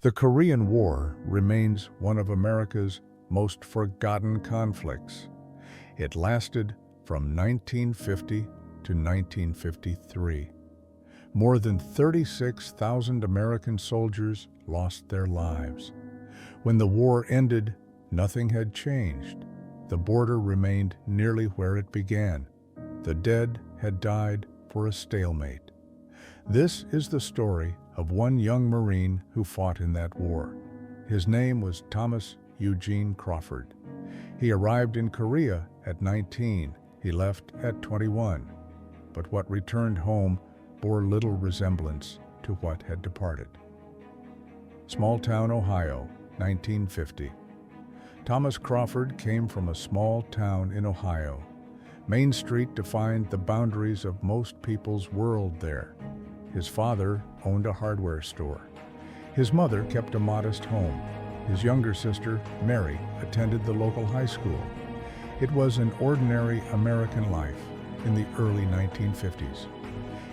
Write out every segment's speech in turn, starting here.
The Korean War remains one of America's most forgotten conflicts. It lasted from 1950 to 1953. More than 36,000 American soldiers lost their lives. When the war ended, nothing had changed. The border remained nearly where it began. The dead had died for a stalemate. This is the story of one young Marine who fought in that war. His name was Thomas Eugene Crawford. He arrived in Korea at 19. He left at 21. But what returned home bore little resemblance to what had departed. Small town, Ohio, 1950. Thomas Crawford came from a small town in Ohio. Main Street defined the boundaries of most people's world there. His father owned a hardware store. His mother kept a modest home. His younger sister, Mary, attended the local high school. It was an ordinary American life in the early 1950s.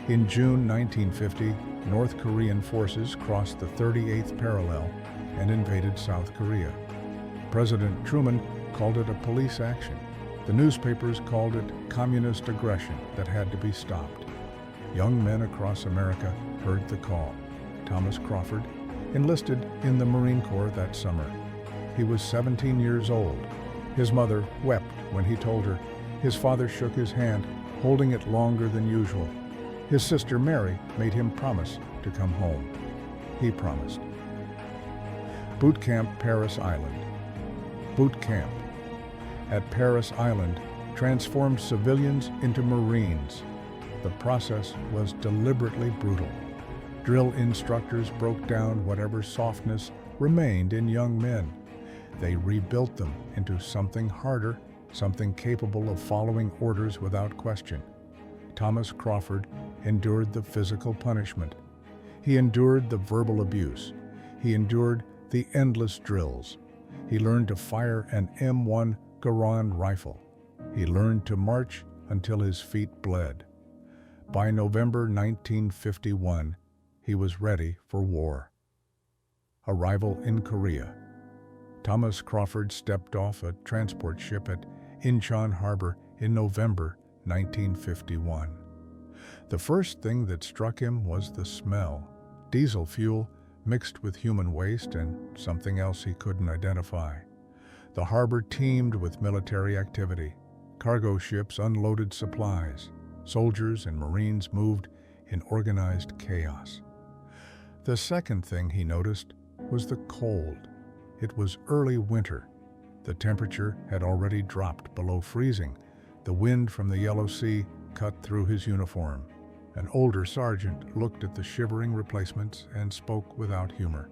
In June 1950, North Korean forces crossed the 38th parallel and invaded South Korea. President Truman called it a police action. The newspapers called it communist aggression that had to be stopped. Young men across America heard the call. Thomas Crawford enlisted in the Marine Corps that summer. He was 17 years old. His mother wept when he told her. His father shook his hand, holding it longer than usual. His sister Mary made him promise to come home. He promised. Boot Camp, Paris Island. Boot Camp at Paris Island transformed civilians into Marines. The process was deliberately brutal. Drill instructors broke down whatever softness remained in young men. They rebuilt them into something harder, something capable of following orders without question. Thomas Crawford endured the physical punishment. He endured the verbal abuse. He endured the endless drills. He learned to fire an M1 Garand rifle. He learned to march until his feet bled. By November 1951, he was ready for war. Arrival in Korea. Thomas Crawford stepped off a transport ship at Incheon Harbor in November 1951. The first thing that struck him was the smell. Diesel fuel mixed with human waste and something else he couldn't identify. The harbor teemed with military activity. Cargo ships unloaded supplies. Soldiers and Marines moved in organized chaos. The second thing he noticed was the cold. It was early winter. The temperature had already dropped below freezing. The wind from the Yellow Sea cut through his uniform. An older sergeant looked at the shivering replacements and spoke without humor.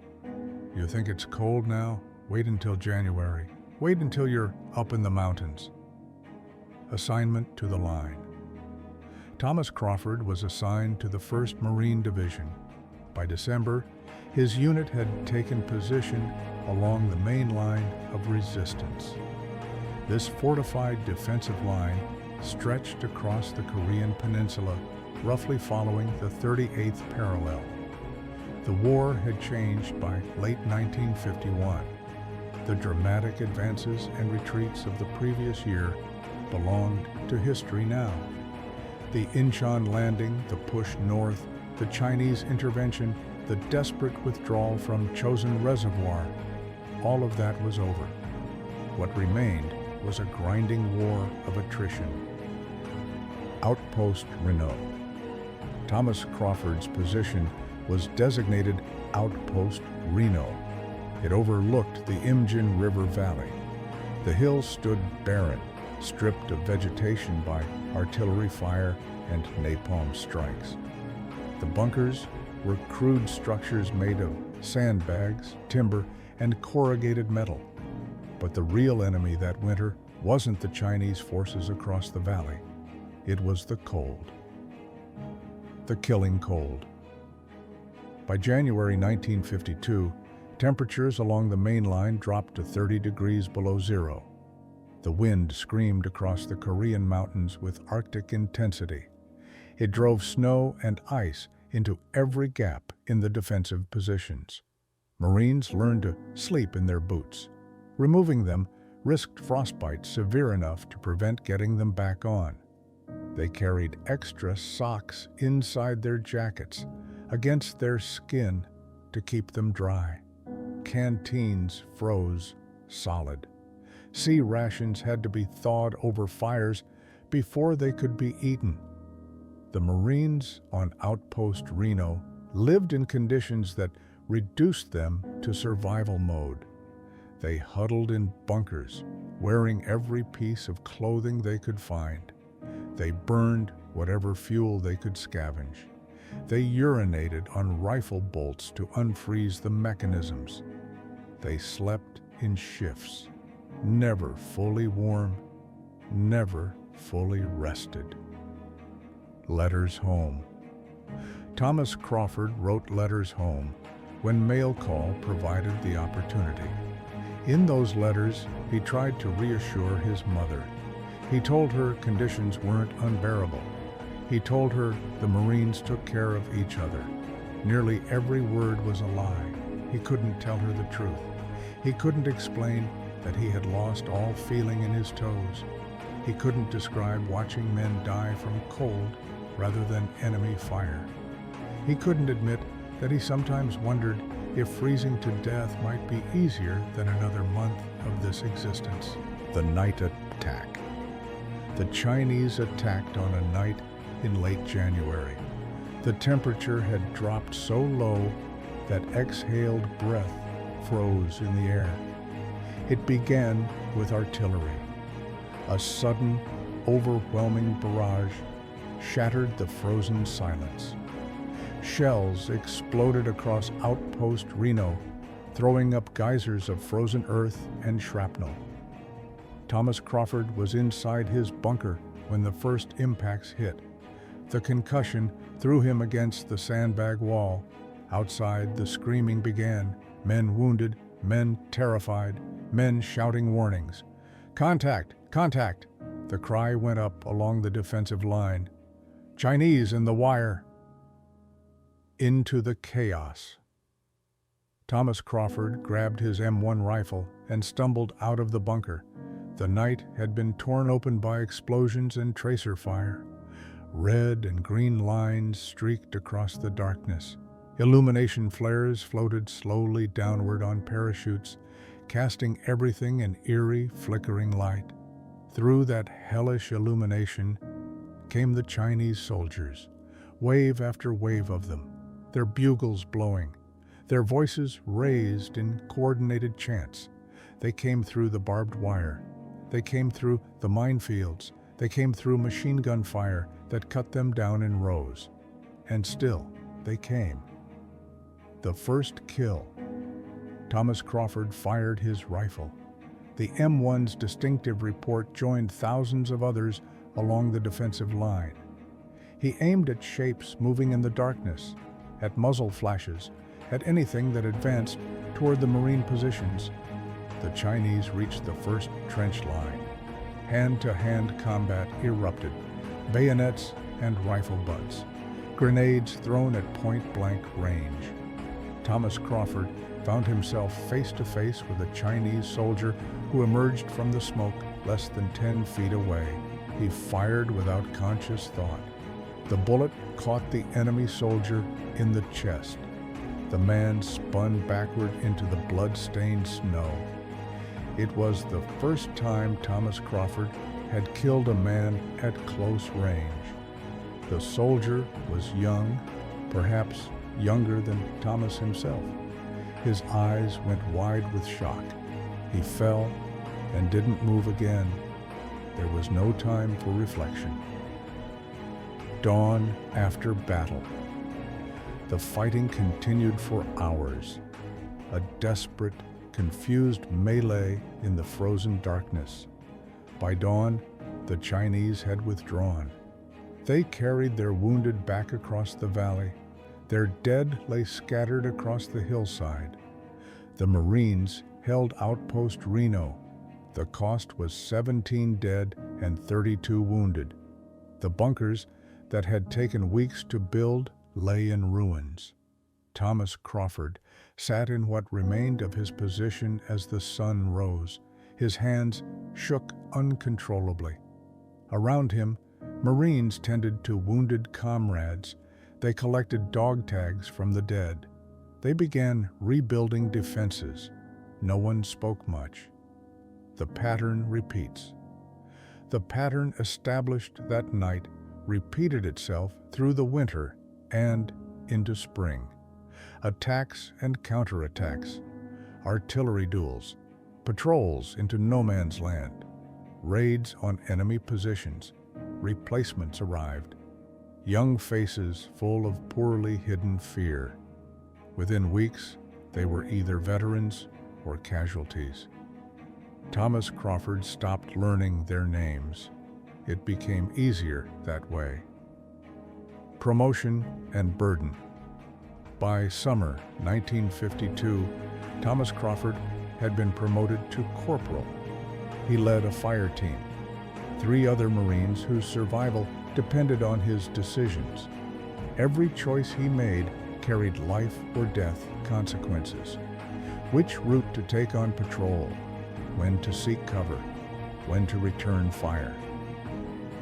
"You think it's cold now? Wait until January. Wait until you're up in the mountains." Assignment to the line. Thomas Crawford was assigned to the 1st Marine Division. By December, his unit had taken position along the main line of resistance. This fortified defensive line stretched across the Korean peninsula, roughly following the 38th parallel. The war had changed by late 1951. The dramatic advances and retreats of the previous year belonged to history now. The Incheon landing, the push north, the Chinese intervention, the desperate withdrawal from Chosin Reservoir, all of that was over. What remained was a grinding war of attrition. Outpost Renault. Thomas Crawford's position was designated Outpost Reno. It overlooked the Imjin River Valley. The hills stood barren, stripped of vegetation by artillery fire and napalm strikes. The bunkers were crude structures made of sandbags, timber, and corrugated metal. But the real enemy that winter wasn't the Chinese forces across the valley. It was the cold. The killing cold. By January 1952, temperatures along the main line dropped to 30 degrees below zero. The wind screamed across the Korean mountains with Arctic intensity. It drove snow and ice into every gap in the defensive positions. Marines learned to sleep in their boots. Removing them risked frostbite severe enough to prevent getting them back on. They carried extra socks inside their jackets against their skin to keep them dry. Canteens froze solid. Sea rations had to be thawed over fires before they could be eaten. The Marines on Outpost Reno lived in conditions that reduced them to survival mode. They huddled in bunkers, wearing every piece of clothing they could find. They burned whatever fuel they could scavenge. They urinated on rifle bolts to unfreeze the mechanisms. They slept in shifts, never fully warm, never fully rested. Letters home. Thomas Crawford wrote letters home when mail call provided the opportunity. In those letters, he tried to reassure his mother. He told her conditions weren't unbearable. He told her the Marines took care of each other. Nearly every word was a lie. He couldn't tell her the truth. He couldn't explain that he had lost all feeling in his toes. He couldn't describe watching men die from cold rather than enemy fire. He couldn't admit that he sometimes wondered if freezing to death might be easier than another month of this existence. The night attack. The Chinese attacked on a night in late January. The temperature had dropped so low that exhaled breath froze in the air. It began with artillery. A sudden, overwhelming barrage shattered the frozen silence. Shells exploded across Outpost Reno, throwing up geysers of frozen earth and shrapnel. Thomas Crawford was inside his bunker when the first impacts hit. The concussion threw him against the sandbag wall. Outside, the screaming began, men wounded, men terrified, men shouting warnings. "Contact! Contact!" The cry went up along the defensive line. "Chinese in the wire!" Into the chaos. Thomas Crawford grabbed his M1 rifle and stumbled out of the bunker. The night had been torn open by explosions and tracer fire. Red and green lines streaked across the darkness. Illumination flares floated slowly downward on parachutes, casting everything in eerie, flickering light. Through that hellish illumination came the Chinese soldiers, wave after wave of them, their bugles blowing, their voices raised in coordinated chants. They came through the barbed wire. They came through the minefields. They came through machine gun fire that cut them down in rows. And still, they came. The first kill. Thomas Crawford fired his rifle. The M1's distinctive report joined thousands of others along the defensive line. He aimed at shapes moving in the darkness, at muzzle flashes, at anything that advanced toward the Marine positions. The Chinese reached the first trench line. Hand-to-hand combat erupted, bayonets and rifle butts, grenades thrown at point-blank range. Thomas Crawford found himself face-to-face with a Chinese soldier who emerged from the smoke less than 10 feet away. He fired without conscious thought. The bullet caught the enemy soldier in the chest. The man spun backward into the blood-stained snow. It was the first time Thomas Crawford had killed a man at close range. The soldier was young, perhaps younger than Thomas himself. His eyes went wide with shock. He fell and didn't move again. There was no time for reflection. Dawn after battle. The fighting continued for hours. A desperate, confused melee in the frozen darkness. By dawn, the Chinese had withdrawn. They carried their wounded back across the valley. Their dead lay scattered across the hillside. The Marines held Outpost Reno. The cost was 17 dead and 32 wounded. The bunkers that had taken weeks to build lay in ruins. Thomas Crawford, sat in what remained of his position as the sun rose. His hands shook uncontrollably. Around him, Marines tended to wounded comrades. They collected dog tags from the dead. They began rebuilding defenses. No one spoke much. The pattern repeats. The pattern established that night repeated itself through the winter and into spring. Attacks and counterattacks, artillery duels, patrols into no man's land, raids on enemy positions, replacements arrived, young faces full of poorly hidden fear. Within weeks, they were either veterans or casualties. Thomas Crawford stopped learning their names. It became easier that way. Promotion and burden. By summer 1952, Thomas Crawford had been promoted to corporal. He led a fire team, 3 other Marines whose survival depended on his decisions. Every choice he made carried life or death consequences. Which route to take on patrol, when to seek cover, when to return fire.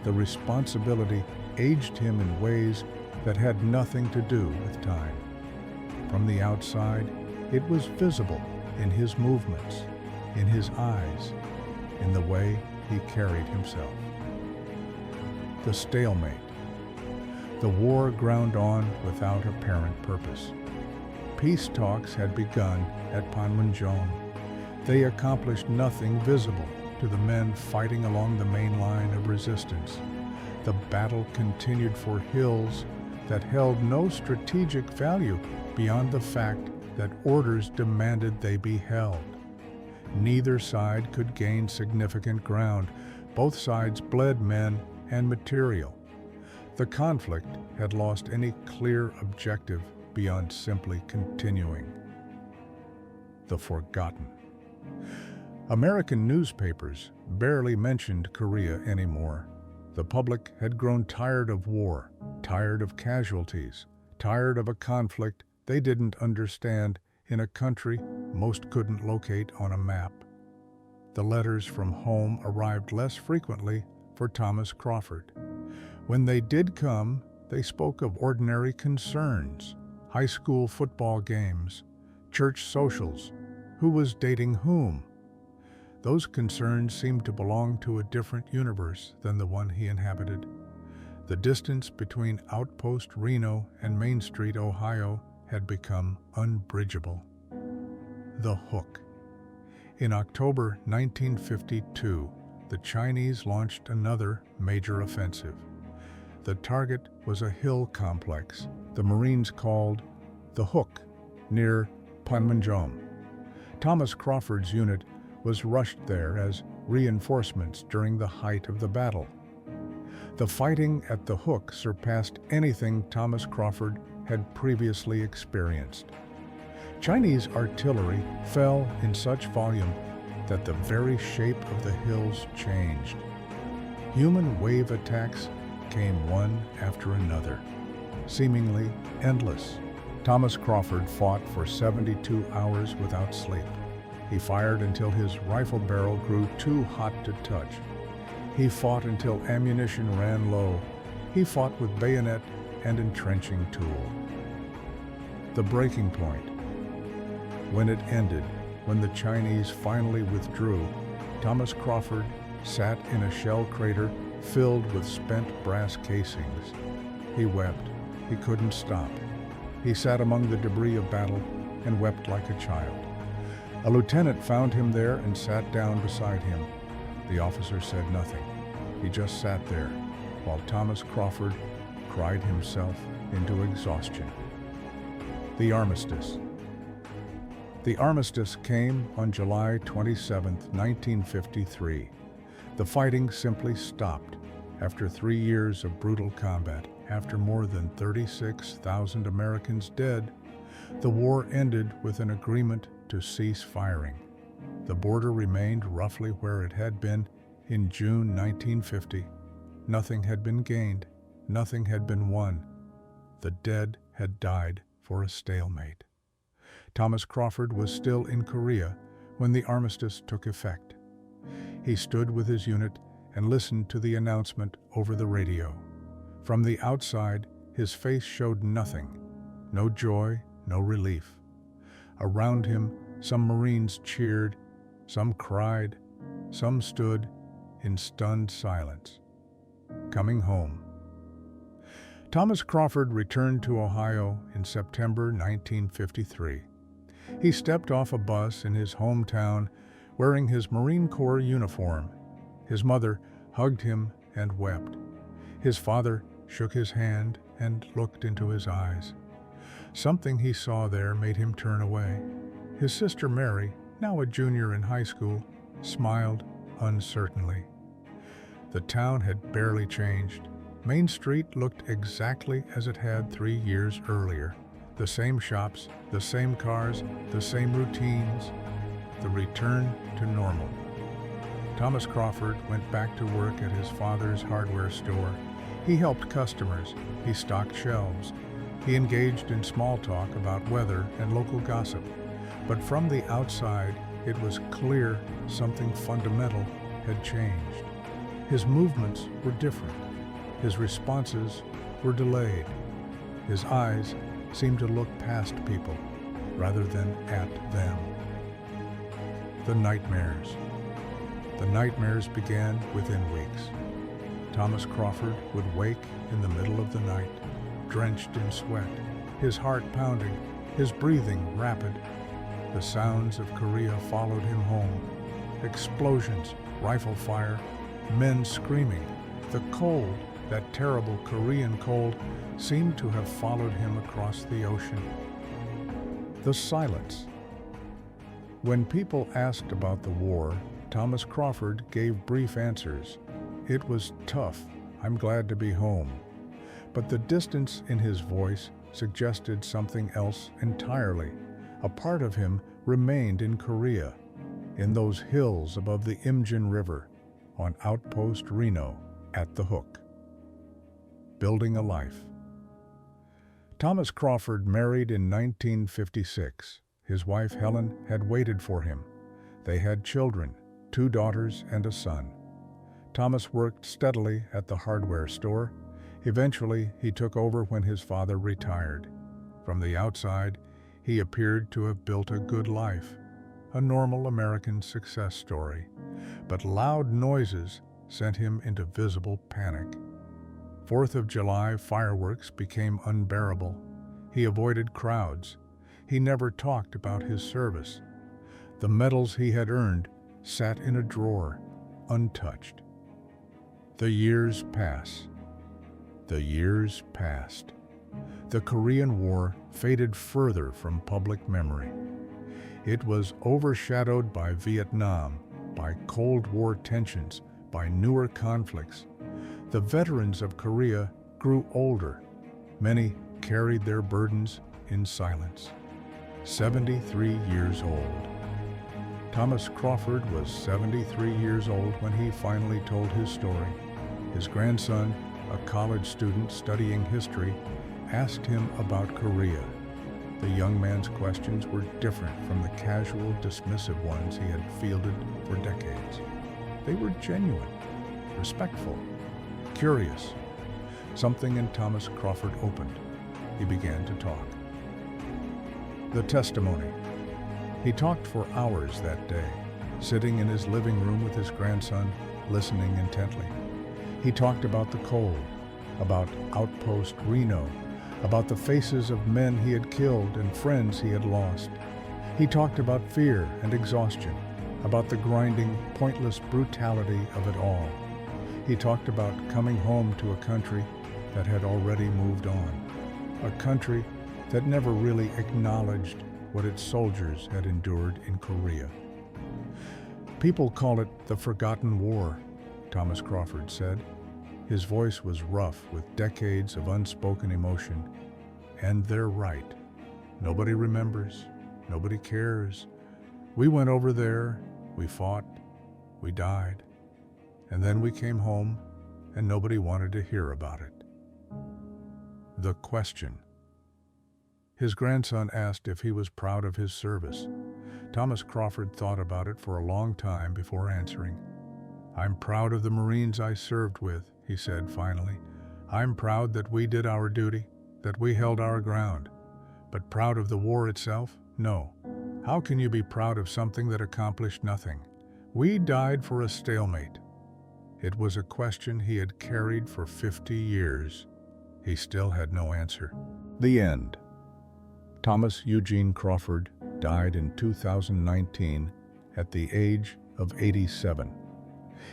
The responsibility aged him in ways that had nothing to do with time. From the outside, it was visible in his movements, in his eyes, in the way he carried himself. The stalemate. The war ground on without apparent purpose. Peace talks had begun at Panmunjom. They accomplished nothing visible to the men fighting along the main line of resistance. The battle continued for hills that held no strategic value beyond the fact that orders demanded they be held. Neither side could gain significant ground. Both sides bled men and material. The conflict had lost any clear objective beyond simply continuing. The forgotten. American newspapers barely mentioned Korea anymore. The public had grown tired of war, tired of casualties, tired of a conflict they didn't understand in a country most couldn't locate on a map. The letters from home arrived less frequently for Thomas Crawford. When they did come, they spoke of ordinary concerns, high school football games, church socials, who was dating whom. Those concerns seemed to belong to a different universe than the one he inhabited. The distance between Outpost Reno and Main Street, Ohio, had become unbridgeable. The hook. In October 1952, the Chinese launched another major offensive. The target was a hill complex the Marines called the Hook, near Panmunjom. Thomas Crawford's unit was rushed there as reinforcements during the height of the battle. The fighting at the Hook surpassed anything Thomas Crawford had previously experienced. Chinese artillery fell in such volume that the very shape of the hills changed. Human wave attacks came one after another, seemingly endless. Thomas Crawford fought for 72 hours without sleep. He fired until his rifle barrel grew too hot to touch. He fought until ammunition ran low. He fought with bayonet and entrenching tool. The breaking point. When it ended, when the Chinese finally withdrew, Thomas Crawford sat in a shell crater filled with spent brass casings. He wept. He couldn't stop. He sat among the debris of battle and wept like a child. A lieutenant found him there and sat down beside him. The officer said nothing. He just sat there, while Thomas Crawford cried himself into exhaustion. The armistice. The armistice came on July 27, 1953. The fighting simply stopped. After 3 years of brutal combat, after more than 36,000 Americans dead, the war ended with an agreement to cease firing. The border remained roughly where it had been in June 1950. Nothing had been gained, nothing had been won. The dead had died for a stalemate. Thomas Crawford was still in Korea when the armistice took effect. He stood with his unit and listened to the announcement over the radio. From the outside, his face showed nothing, no joy, no relief. Around him, some Marines cheered, some cried, some stood in stunned silence. Coming home. Thomas Crawford returned to Ohio in September 1953. He stepped off a bus in his hometown wearing his Marine Corps uniform. His mother hugged him and wept. His father shook his hand and looked into his eyes. Something he saw there made him turn away. His sister Mary, now a junior in high school, smiled uncertainly. The town had barely changed. Main Street looked exactly as it had 3 years earlier. The same shops, the same cars, the same routines. The return to normal. Thomas Crawford went back to work at his father's hardware store. He helped customers. He stocked shelves. He engaged in small talk about weather and local gossip. But from the outside, it was clear something fundamental had changed. His movements were different. His responses were delayed. His eyes seemed to look past people rather than at them. The nightmares. The nightmares began within weeks. Thomas Crawford would wake in the middle of the night, drenched in sweat, his heart pounding, his breathing rapid. The sounds of Korea followed him home. Explosions, rifle fire, men screaming. The cold, that terrible Korean cold, seemed to have followed him across the ocean. The silence. When people asked about the war, Thomas Crawford gave brief answers. It was tough. I'm glad to be home. But the distance in his voice suggested something else entirely. A part of him remained in Korea, in those hills above the Imjin River, on Outpost Reno at the Hook. Building a life. Thomas Crawford married in 1956. His wife Helen had waited for him. They had children, 2 daughters and a son. Thomas worked steadily at the hardware store. Eventually, he took over when his father retired. From the outside, he appeared to have built a good life, a normal American success story. But loud noises sent him into visible panic. 4th of July fireworks became unbearable. He avoided crowds. He never talked about his service. The medals he had earned sat in a drawer, untouched. The years pass. The years passed. The Korean War faded further from public memory. It was overshadowed by Vietnam, by Cold War tensions, by newer conflicts. The veterans of Korea grew older. Many carried their burdens in silence. 73 years old. Thomas Crawford was 73 years old when he finally told his story. His grandson, a college student studying history, asked him about Korea. The young man's questions were different from the casual, dismissive ones he had fielded for decades. They were genuine, respectful, curious. Something in Thomas Crawford opened. He began to talk. The testimony. He talked for hours that day, sitting in his living room with his grandson, listening intently. He talked about the cold, about Outpost Reno, about the faces of men he had killed and friends he had lost. He talked about fear and exhaustion, about the grinding, pointless brutality of it all. He talked about coming home to a country that had already moved on, a country that never really acknowledged what its soldiers had endured in Korea. People call it the Forgotten War, Thomas Crawford said. His voice was rough with decades of unspoken emotion. And they're right. Nobody remembers. Nobody cares. We went over there. We fought. We died. And then we came home, and nobody wanted to hear about it. The question. His grandson asked if he was proud of his service. Thomas Crawford thought about it for a long time before answering. "I'm proud of the Marines I served with," he said finally. "I'm proud that we did our duty, that we held our ground. But proud of the war itself? No. How can you be proud of something that accomplished nothing? We died for a stalemate." It was a question he had carried for 50 years. He still had no answer. The end. Thomas Eugene Crawford died in 2019 at the age of 87.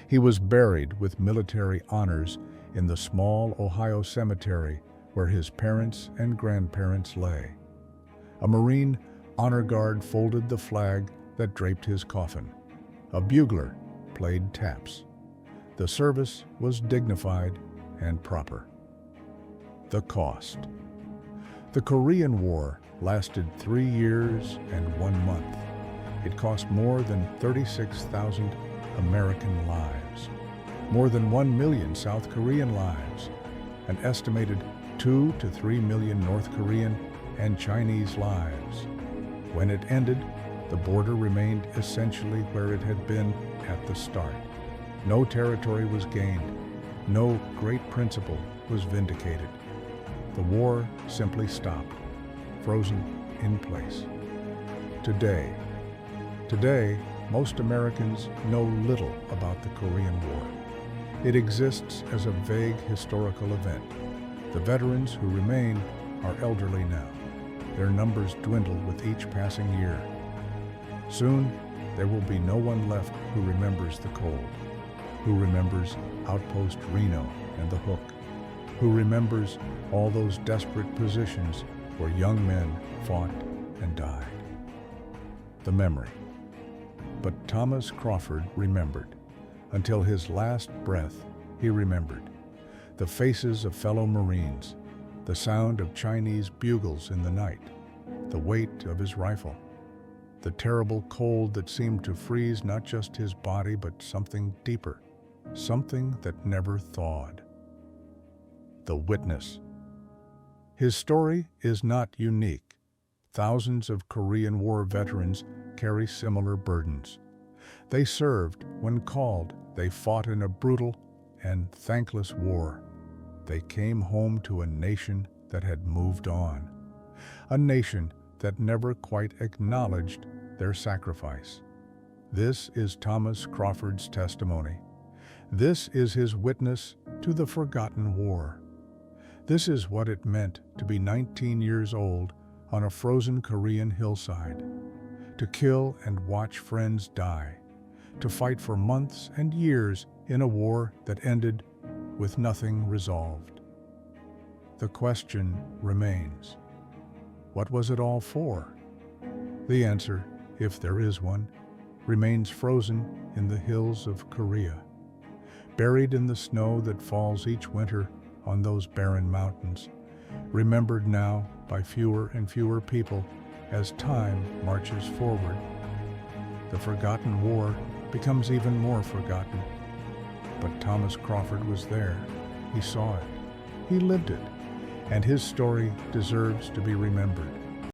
He was buried with military honors in the small Ohio cemetery where his parents and grandparents lay. A Marine honor guard folded the flag that draped his coffin. A bugler played taps. The service was dignified and proper. The cost. The Korean War lasted 3 years and 1 month. It cost more than 36,000 American lives, more than 1 million South Korean lives, an estimated 2 to 3 million North Korean and Chinese lives. When it ended, the border remained essentially where it had been at the start. No territory was gained. No great principle was vindicated. The war simply stopped, frozen in place. Today, most Americans know little about the Korean War. It exists as a vague historical event. The veterans who remain are elderly now. Their numbers dwindle with each passing year. Soon, there will be no one left who remembers the cold, who remembers Outpost Reno and the Hook, who remembers all those desperate positions where young men fought and died. The memory. But Thomas Crawford remembered. Until his last breath, he remembered. The faces of fellow Marines, the sound of Chinese bugles in the night, the weight of his rifle, the terrible cold that seemed to freeze not just his body but something deeper, something that never thawed. The witness. His story is not unique. Thousands of Korean War veterans carry similar burdens. They served when called. They fought in a brutal and thankless war. They came home to a nation that had moved on, a nation that never quite acknowledged their sacrifice. This is Thomas Crawford's testimony. This is his witness to the forgotten war. This is what it meant to be 19 years old on a frozen Korean hillside, to kill and watch friends die, to fight for months and years in a war that ended with nothing resolved. The question remains, what was it all for? The answer, if there is one, remains frozen in the hills of Korea, buried in the snow that falls each winter on those barren mountains, remembered now by fewer and fewer people as time marches forward. The forgotten war becomes even more forgotten. But Thomas Crawford was there. He saw it. He lived it. And his story deserves to be remembered.